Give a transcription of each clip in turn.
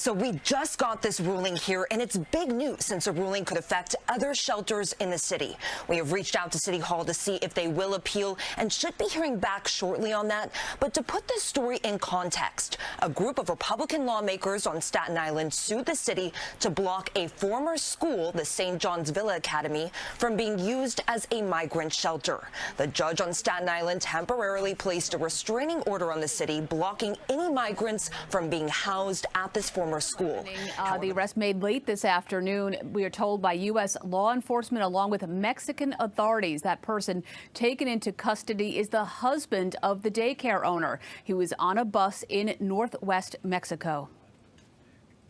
So we just got this ruling here, and it's big news since a ruling could affect other shelters in the city. We have reached out to City Hall to see if they will appeal and should be hearing back shortly on that. But to put this story in context, a group of Republican lawmakers on Staten Island sued the city to block a former school, the St. John's Villa Academy, from being used as a migrant shelter. The judge on Staten Island temporarily placed a restraining order on the city, blocking any migrants from being housed at this former school. The arrest made late this afternoon, we are told, by U.S. law enforcement along with Mexican authorities. That person taken into custody is the husband of the daycare owner. He was on a bus in northwest Mexico.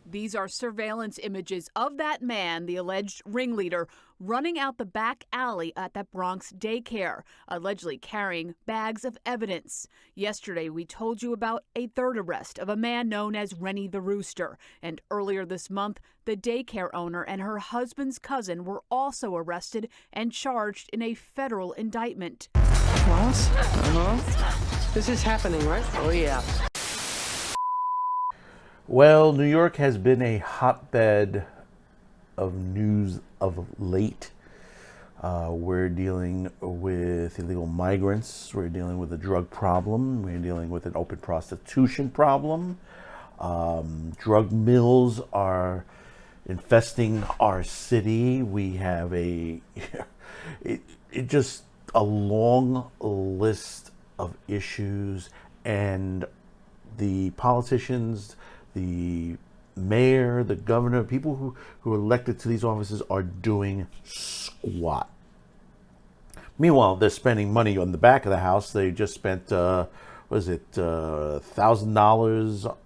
These are surveillance images of that man, the alleged ringleader, running out the back alley at that Bronx daycare, allegedly carrying bags of evidence. Yesterday, we told you about a third arrest of a man known as Rennie the Rooster. And earlier this month, the daycare owner and her husband's cousin were also arrested and charged in a federal indictment. Ross? This is happening, right? Oh, yeah. Well, New York has been a hotbed of news of late. We're dealing with illegal migrants. We're dealing with a drug problem. We're dealing with an open prostitution problem. Drug mills are infesting our city. We have just a long list of issues, and the politicians, the mayor, the governor, people who are elected to these offices are doing squat. Meanwhile, they're spending money on the back of the house. They just spent, $1,000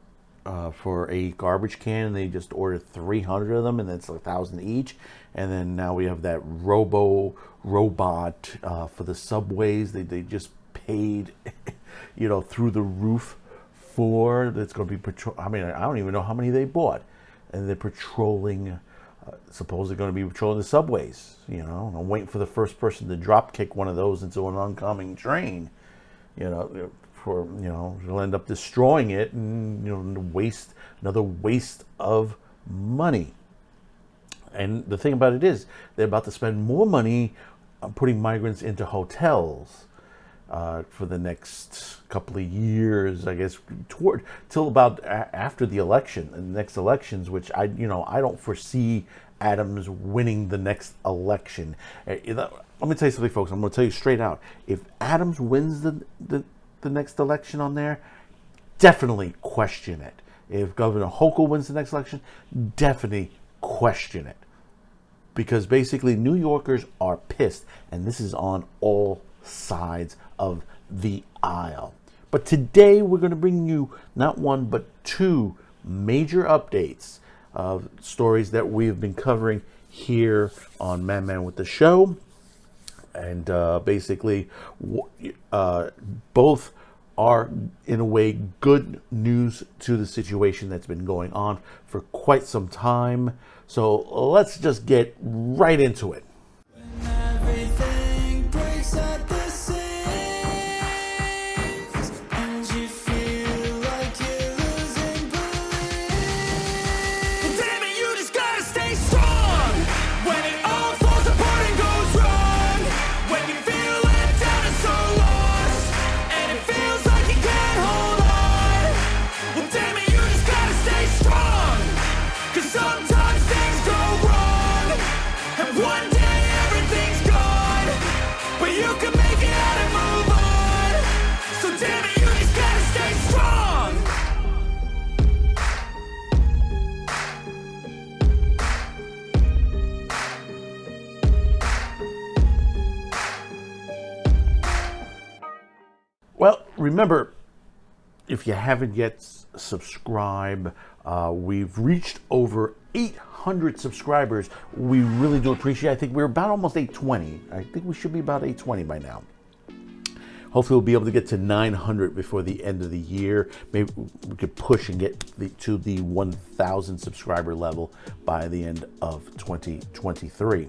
for a garbage can, and they just ordered 300 of them, and that's $1,000 each. And then now we have that robot for the subways. They just paid, through the roof for that's going to be patrol. I mean, I don't even know how many they bought, and they're patrolling. Supposedly going to be patrolling the subways. I'm waiting for the first person to drop kick one of those into an oncoming train. They'll end up destroying it, and another waste of money. And the thing about it is, they're about to spend more money on putting migrants into hotels for the next couple of years, I guess, till about after the election and the next elections, which I don't foresee Adams winning the next election. Let me tell you something, folks. I'm going to tell you straight out. If Adams wins the next election on there, definitely question it. If Governor Hochul wins the next election, definitely question it. Because basically New Yorkers are pissed, and this is on all sides of the aisle. But today we're going to bring you not one but two major updates of stories that we have been covering here on Man with the Show. And basically both are in a way good news to the situation that's been going on for quite some time. So let's just get right into it. Well, remember, if you haven't yet subscribed, we've reached over 800 subscribers. We really do appreciate it. I think we're about almost 820. I think we should be about 820 by now. Hopefully we'll be able to get to 900 before the end of the year. Maybe we could push and get to the 1,000 subscriber level by the end of 2023.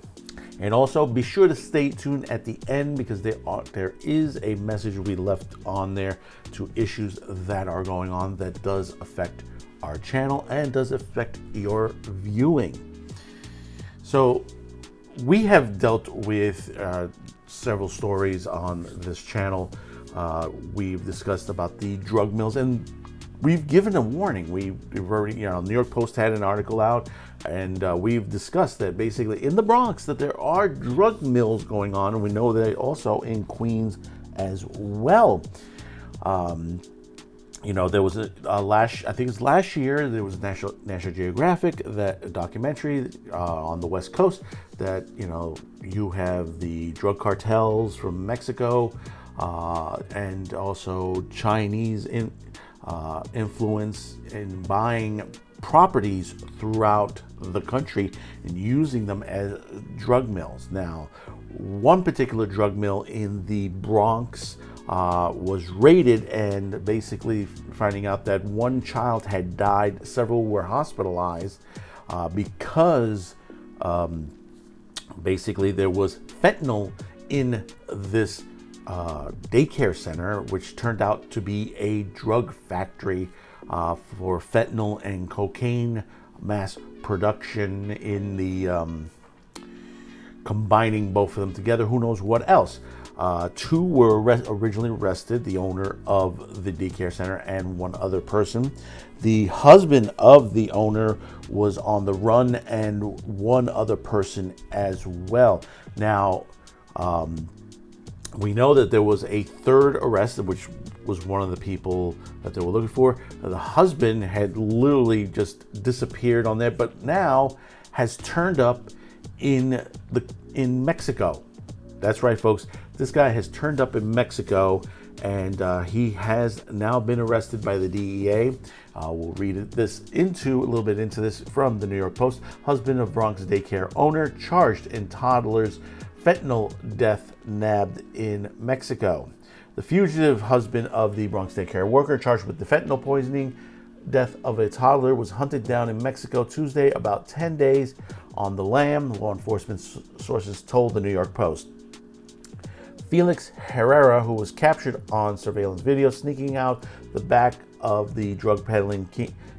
And also be sure to stay tuned at the end, because there is a message we left on there to issues that are going on that does affect our channel and does affect your viewing. So we have dealt with several stories on this channel. We've discussed about the drug mills, and we've given a warning. We've already, New York Post had an article out, and we've discussed that basically in the Bronx that there are drug mills going on, and we know that also in Queens as well. There was I think it's last year, there was a National Geographic that documentary on the West Coast that, you have the drug cartels from Mexico and also Chinese influence in buying properties throughout the country and using them as drug mills. Now, one particular drug mill in the Bronx was raided, and basically finding out that one child had died, several were hospitalized because basically there was fentanyl in this daycare center, which turned out to be a drug factory for fentanyl and cocaine mass production in the combining both of them together. Who knows what else? Two were originally arrested, the owner of the daycare center and one other person. The husband of the owner was on the run, and one other person as well. Now, we know that there was a third arrest, which was one of the people that they were looking for. The husband had literally just disappeared on there, but now has turned up in Mexico. That's right, folks. This guy has turned up in Mexico, and he has now been arrested by the DEA. We'll read a little bit into this from the New York Post. Husband of Bronx daycare owner charged in toddler's fentanyl death nabbed in Mexico. The fugitive husband of the Bronx daycare worker charged with the fentanyl poisoning death of a toddler was hunted down in Mexico Tuesday, about 10 days on the lam, law enforcement sources told the New York Post. Felix Herrera, who was captured on surveillance video sneaking out the back of the drug peddling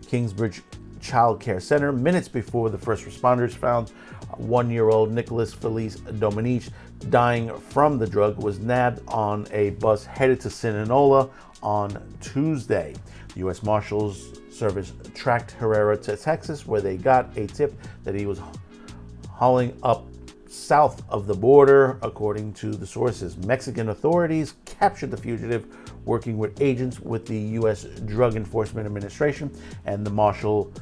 Kingsbridge Child Care Center minutes before the first responders found one-year-old Nicholas Felice Dominique dying from the drug, was nabbed on a bus headed to Sinaloa on Tuesday. The U.S. Marshals Service tracked Herrera to Texas, where they got a tip that he was hauling up south of the border, according to the sources. Mexican authorities captured the fugitive, working with agents with the U.S. Drug Enforcement Administration and the Marshal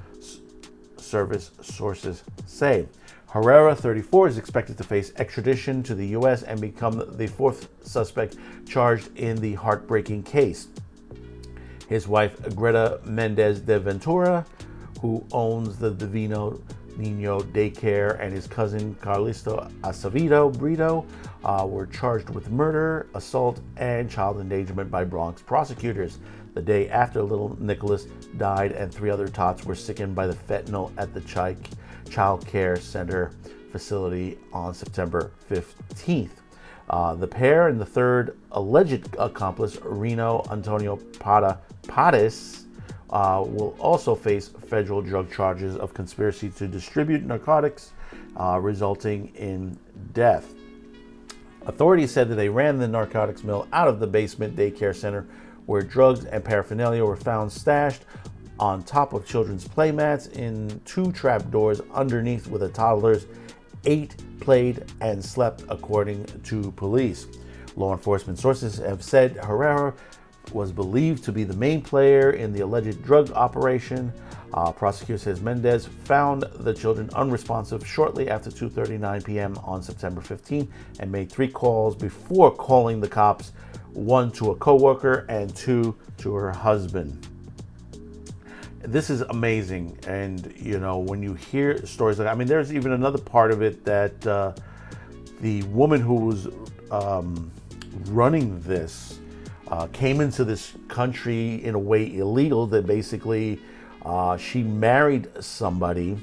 Service, sources say. Herrera, 34, is expected to face extradition to the U.S. and become the fourth suspect charged in the heartbreaking case. His wife, Greta Mendez de Ventura, who owns the Divino Niño Daycare, and his cousin Carlisto Acevedo Brito were charged with murder, assault, and child endangerment by Bronx prosecutors the day after little Nicholas died and three other tots were sickened by the fentanyl at the Child Care Center facility on September 15th. The pair and the third alleged accomplice, Reno Antonio Patis, will also face federal drug charges of conspiracy to distribute narcotics, resulting in death. Authorities said that they ran the narcotics mill out of the basement daycare center, where drugs and paraphernalia were found stashed on top of children's playmats in two trapdoors underneath, where the toddlers ate, played, and slept, according to police. Law enforcement sources have said Herrera was believed to be the main player in the alleged drug operation. Prosecutor says Mendez found the children unresponsive shortly after 2:39 p.m. on September 15 and made 3 calls before calling the cops, 1 to a coworker and 2 to her husband. This is amazing, and when you hear stories like, there's even another part of it that the woman who was running this came into this country in a way illegal, that basically she married somebody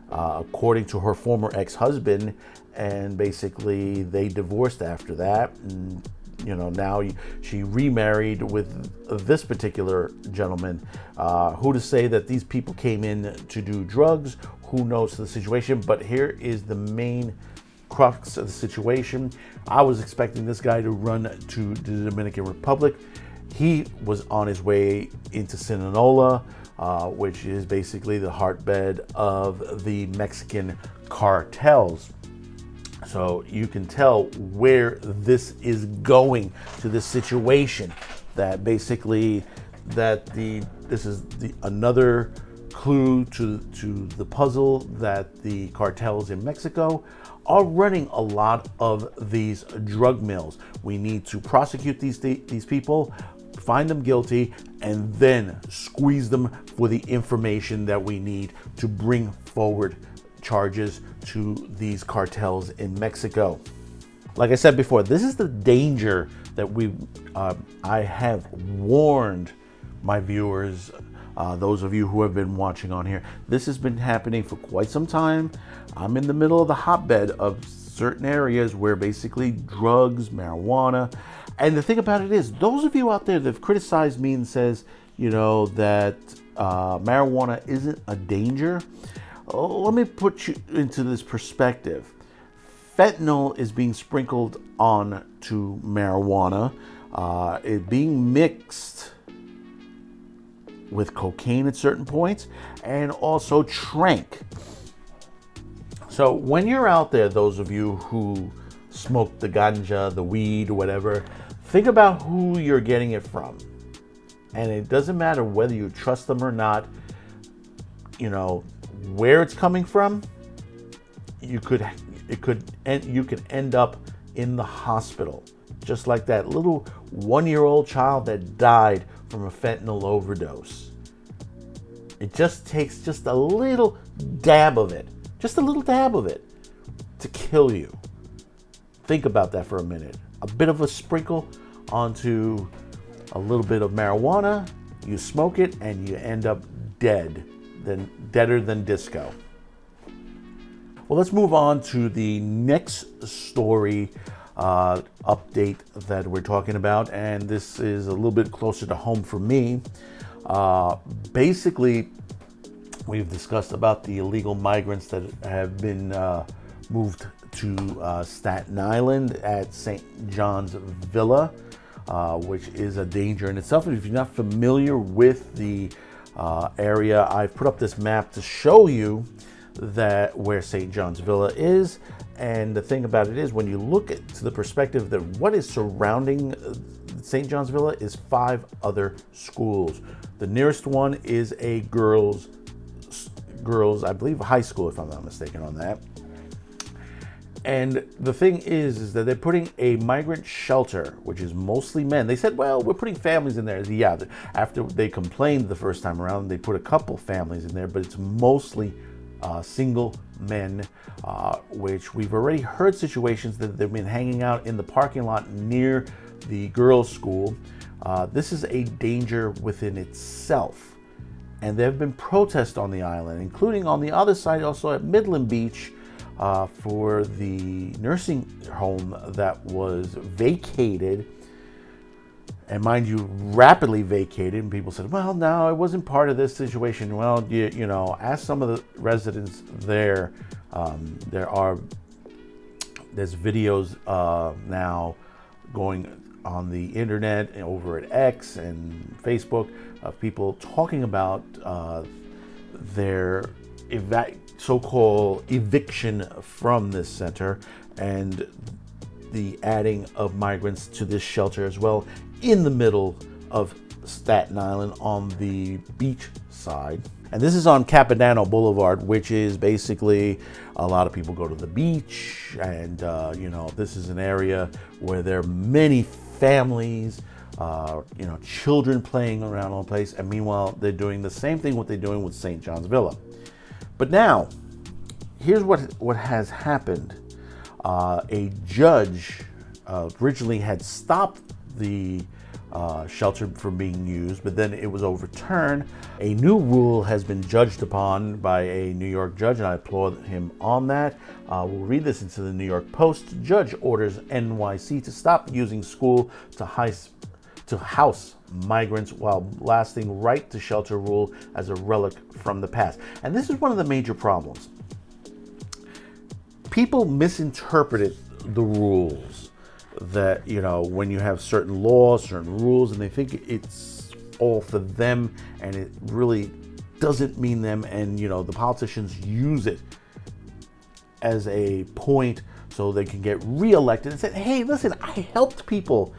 according to her former ex-husband, and basically they divorced after that. And now she remarried with this particular gentleman. Who to say that these people came in to do drugs? Who knows the situation? But here is the main crux of the situation. I was expecting this guy to run to the Dominican Republic. He was on his way into Sinaloa, which is basically the heartbed of the Mexican cartels. So you can tell where this is going, to this situation, that basically this is another clue to the puzzle that the cartels in Mexico are running a lot of these drug mills. We need to prosecute these people, find them guilty, and then squeeze them for the information that we need to bring forward charges to these cartels in Mexico. Like I said before, this is the danger that I have warned my viewers, those of you who have been watching on here. This has been happening for quite some time. I'm in the middle of the hotbed of certain areas where basically drugs, marijuana, and the thing about it is, those of you out there that have criticized me and says, that marijuana isn't a danger, let me put you into this perspective. Fentanyl is being sprinkled onto marijuana, it being mixed with cocaine at certain points, and also trank. So when you're out there, those of you who smoke the ganja, the weed, or whatever, think about who you're getting it from. And it doesn't matter whether you trust them or not, where it's coming from, you could end up in the hospital. Just like that little 1-year-old child that died from a fentanyl overdose. It just takes just a little dab of it, to kill you. Think about that for a minute. A bit of a sprinkle onto a little bit of marijuana, you smoke it, and you end up deader than disco. Well, let's move on to the next story update that we're talking about, and this is a little bit closer to home for me. Basically, we've discussed about the illegal migrants that have been moved to Staten Island at St. John's Villa, which is a danger in itself. And if you're not familiar with the area, I've put up this map to show you that where St. John's Villa is. And the thing about it is, when you look to the perspective that what is surrounding St. John's Villa is 5 other schools. The nearest one is a girls, I believe, high school, if I'm not mistaken on that. And the thing is that they're putting a migrant shelter, which is mostly men. They said, well, we're putting families in there. Yeah, after they complained the first time around, they put a couple families in there, but it's mostly single men, which we've already heard situations that they've been hanging out in the parking lot near the girls' school. This is a danger within itself. And there have been protests on the island, including on the other side also at Midland Beach, for the nursing home that was vacated, and mind you, rapidly vacated. And people said, well, no, it wasn't part of this situation. Well, you know, ask some of the residents there. There's videos now going on the internet and over at X and Facebook of people talking about their so-called eviction from this center and the adding of migrants to this shelter as well in the middle of Staten Island on the beach side. And this is on Capodanno Boulevard, which is basically a lot of people go to the beach, and you know, this is an area where there are many families, you know, children playing around all the place, and meanwhile they're doing the same thing what they're doing with St. John's Villa. But now, here's what has happened. A judge originally had stopped the shelter from being used, but then it was overturned. A new rule has been judged upon by a New York judge, and I applaud him on that. We'll read this into the New York Post. Judge orders NYC to stop using school to house migrants while blasting right to shelter rule as a relic from the past. And this is one of the major problems. People misinterpreted the rules that, when you have certain laws, certain rules, and they think it's all for them, and it really doesn't mean them. And, the politicians use it as a point so they can get reelected and say, hey, listen, I helped people.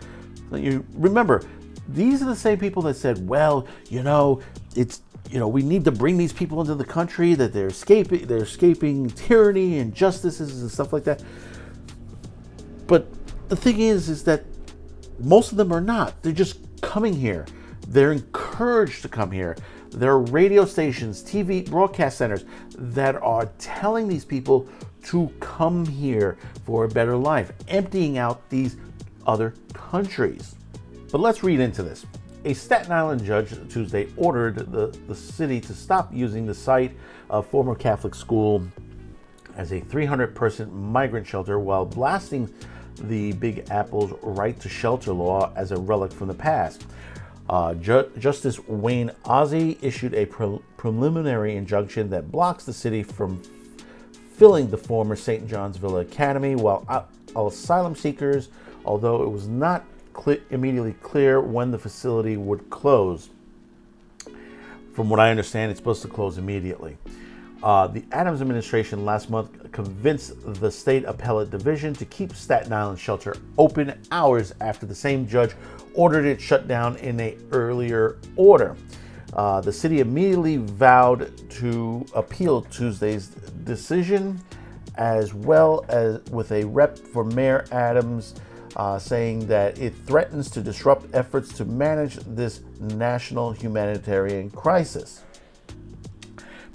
You remember, these are the same people that said, well, we need to bring these people into the country, that they're escaping tyranny and injustices and stuff like that. But the thing is that most of them are not. They're just coming here. They're encouraged to come here. There are radio stations, TV broadcast centers that are telling these people to come here for a better life, emptying out these other countries. But let's read into this. A Staten Island judge Tuesday ordered the city to stop using the site of former Catholic school as a 300-person migrant shelter while blasting the Big Apple's right to shelter law as a relic from the past. Justice Wayne Ozzie issued a preliminary injunction that blocks the city from filling the former St. John's Villa Academy while asylum seekers, although it was not immediately clear when the facility would close. From what I understand, it's supposed to close immediately. The Adams administration last month convinced the state appellate division to keep Staten Island shelter open hours after the same judge ordered it shut down in an earlier order. The city immediately vowed to appeal Tuesday's decision, as well as with a rep for Mayor Adams saying that it threatens to disrupt efforts to manage this national humanitarian crisis.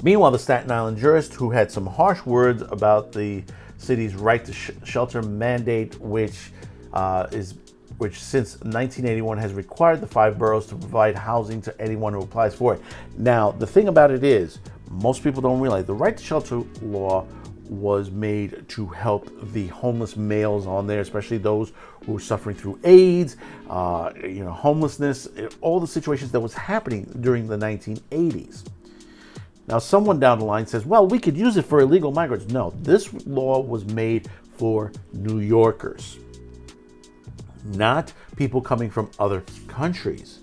Meanwhile, the Staten Island jurist, who had some harsh words about the city's right to shelter mandate, which since 1981 has required the 5 boroughs to provide housing to anyone who applies for it. Now, the thing about it is, most people don't realize the right to shelter law was made to help the homeless males on there, especially those who were suffering through AIDS, homelessness, all the situations that was happening during the 1980s. Now, someone down the line says, well, we could use it for illegal migrants. No, this law was made for New Yorkers, not people coming from other countries.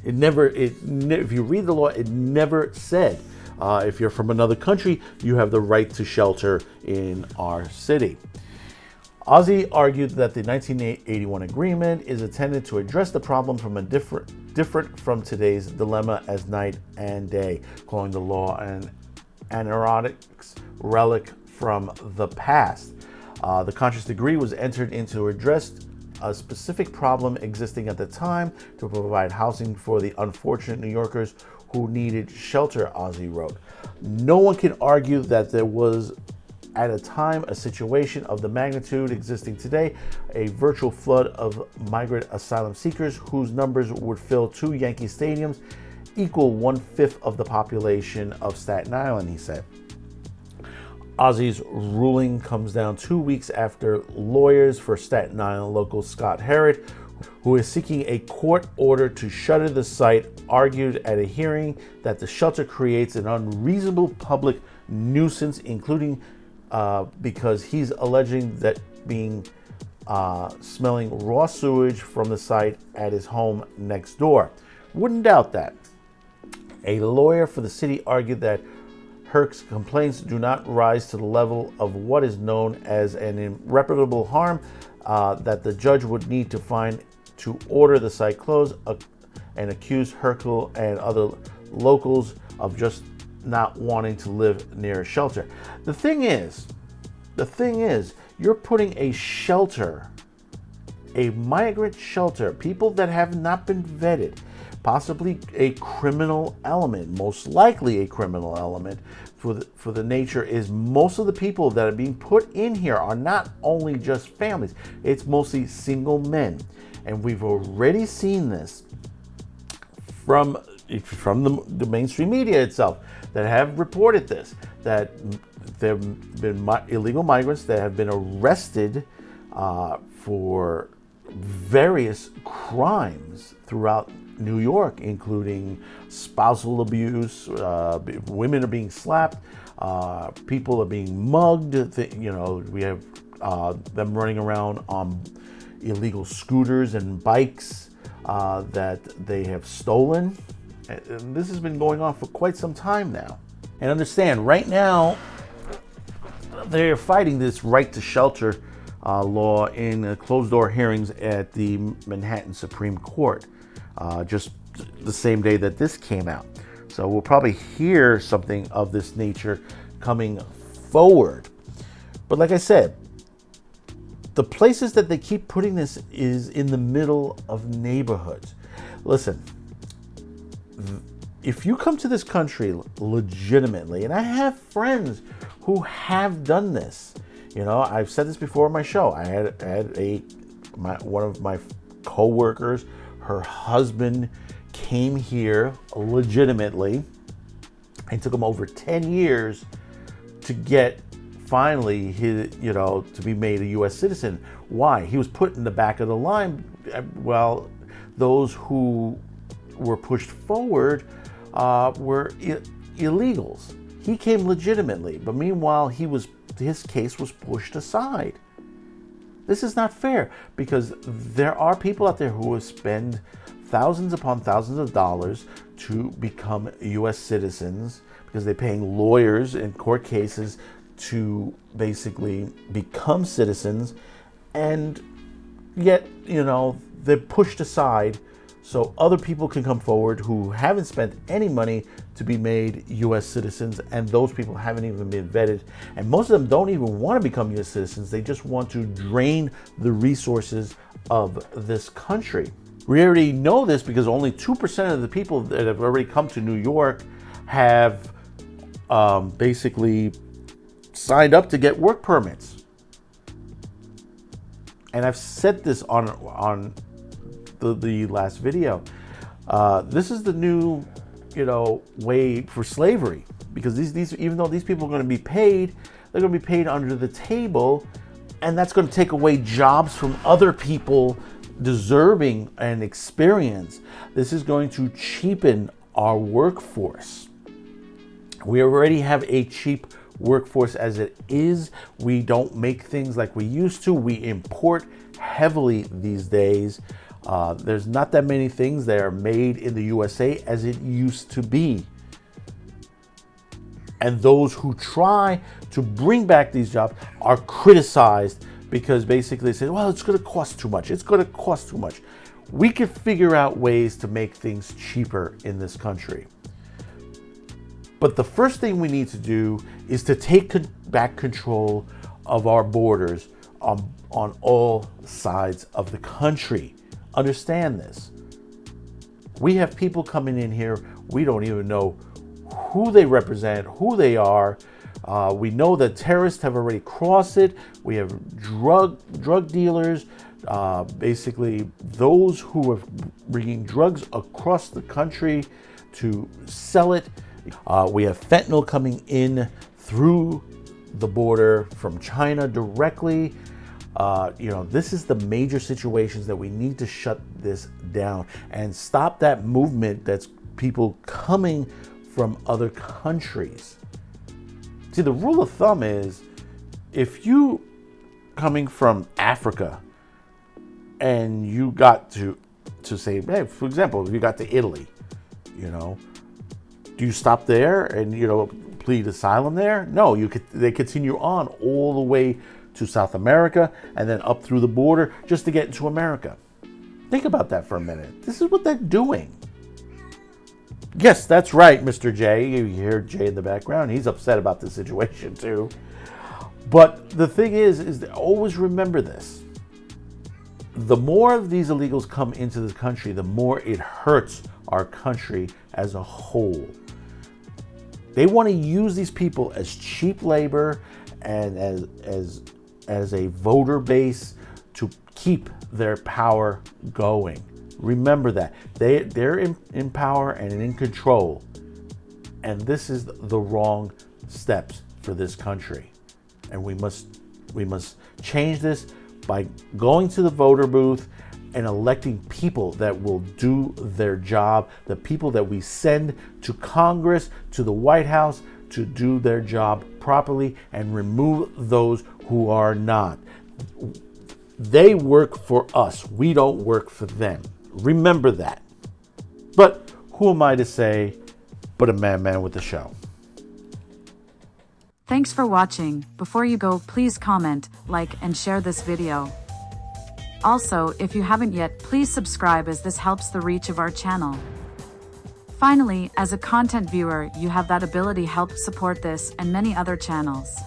If you read the law, it never said, if you're from another country, you have the right to shelter in our city. Ozzie argued that the 1981 agreement is intended to address the problem from a different from today's dilemma as night and day, calling the law an anarchic relic from the past. The conscious decree was entered into to address a specific problem existing at the time to provide housing for the unfortunate New Yorkers who needed shelter, Ozzie wrote. No one can argue that there was at a time a situation of the magnitude existing today, a virtual flood of migrant asylum seekers whose numbers would fill 2 Yankee stadiums, equal 1/5 of the population of Staten Island, he said. Ozzie's ruling comes down 2 weeks after lawyers for Staten Island local Scott Herrod, who is seeking a court order to shutter the site, argued at a hearing that the shelter creates an unreasonable public nuisance, including because he's alleging that being smelling raw sewage from the site at his home next door. Wouldn't doubt that. A lawyer for the city argued that Herc's complaints do not rise to the level of what is known as an irreparable harm that the judge would need to find to order the site closed, and accuse Hercule and other locals of just not wanting to live near a shelter. The thing is, you're putting a shelter, a migrant shelter, people that have not been vetted, possibly a criminal element, most likely a criminal element, for the nature is most of the people that are being put in here are not only just families, it's mostly single men. And we've already seen this from the mainstream media itself that have reported this, that there have been illegal migrants that have been arrested for various crimes throughout New York, including spousal abuse, women are being slapped, people are being mugged. We have them running around on illegal scooters and bikes that they have stolen. And this has been going on for quite some time now. And understand, right now, they're fighting this right to shelter law in closed-door hearings at the Manhattan Supreme Court, just the same day that this came out. So we'll probably hear something of this nature coming forward. But like I said, the places that they keep putting this is in the middle of neighborhoods. Listen, if you come to this country legitimately, and I have friends who have done this, I've said this before on my show. I had one of my co-workers, her husband came here legitimately. It took him over 10 years to get finally to be made a U.S. citizen. Why? He was put in the back of the line. Well, those who were pushed forward were illegals. He came legitimately, but meanwhile, his case was pushed aside. This is not fair, because there are people out there who will spend thousands upon thousands of dollars to become U.S. citizens, because they're paying lawyers in court cases to basically become citizens, and yet, they're pushed aside so other people can come forward who haven't spent any money to be made U.S. citizens, and those people haven't even been vetted. And most of them don't even want to become U.S. citizens. They just want to drain the resources of this country. We already know this because only 2% of the people that have already come to New York have basically signed up to get work permits. And I've said this on the last video. This is the new, way for slavery, because these even though these people are going to be paid, they're going to be paid under the table, and that's going to take away jobs from other people deserving an experience. This is going to cheapen our workforce. We already have a cheap workforce as it is. We don't make things like we used to. We import heavily these days. There's not that many things that are made in the USA as it used to be. And those who try to bring back these jobs are criticized because basically they say, well, it's going to cost too much. It's going to cost too much. We could figure out ways to make things cheaper in this country. But the first thing we need to do is to take back control of our borders on all sides of the country. Understand this. We have people coming in here, we don't even know who they represent, who they are. We know that terrorists have already crossed it. We have drug dealers, basically those who are bringing drugs across the country to sell it. We have fentanyl coming in through the border from China directly. This is the major situations that we need to shut this down and stop that movement that's people coming from other countries. See, the rule of thumb is if you coming from Africa and you got to say, hey, for example, if you got to Italy, do you stop there and, plead asylum there? No, they continue on all the way to South America and then up through the border just to get into America. Think about that for a minute. This is what they're doing. Yes, that's right, Mr. J. You hear Jay in the background. He's upset about this situation too. But the thing is that always remember this. The more of these illegals come into the country, the more it hurts our country as a whole. They want to use these people as cheap labor and as a voter base to keep their power going. Remember that. They're in power and in control. And this is the wrong steps for this country. And we must change this by going to the voter booth and electing people that will do their job, the people that we send to Congress, to the White House, to do their job properly and remove those who are not. They work for us. We don't work for them. Remember that. But who am I to say but a man with the show? Thanks for watching. Before you go, please comment, like, and share this video. Also, if you haven't yet, please subscribe as this helps the reach of our channel. Finally, as a content viewer, you have that ability to help support this and many other channels.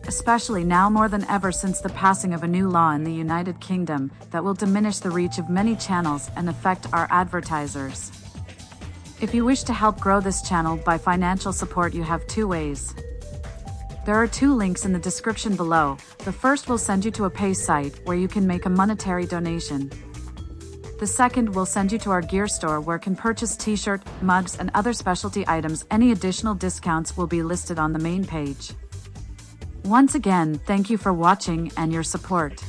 Especially now more than ever since the passing of a new law in the United Kingdom that will diminish the reach of many channels and affect our advertisers. If you wish to help grow this channel by financial support, you have two ways. There are two links in the description below. The first will send you to a pay site where you can make a monetary donation. The second will send you to our gear store where you can purchase t-shirt, mugs, and other specialty items. Any additional discounts will be listed on the main page. Once again, thank you for watching and your support.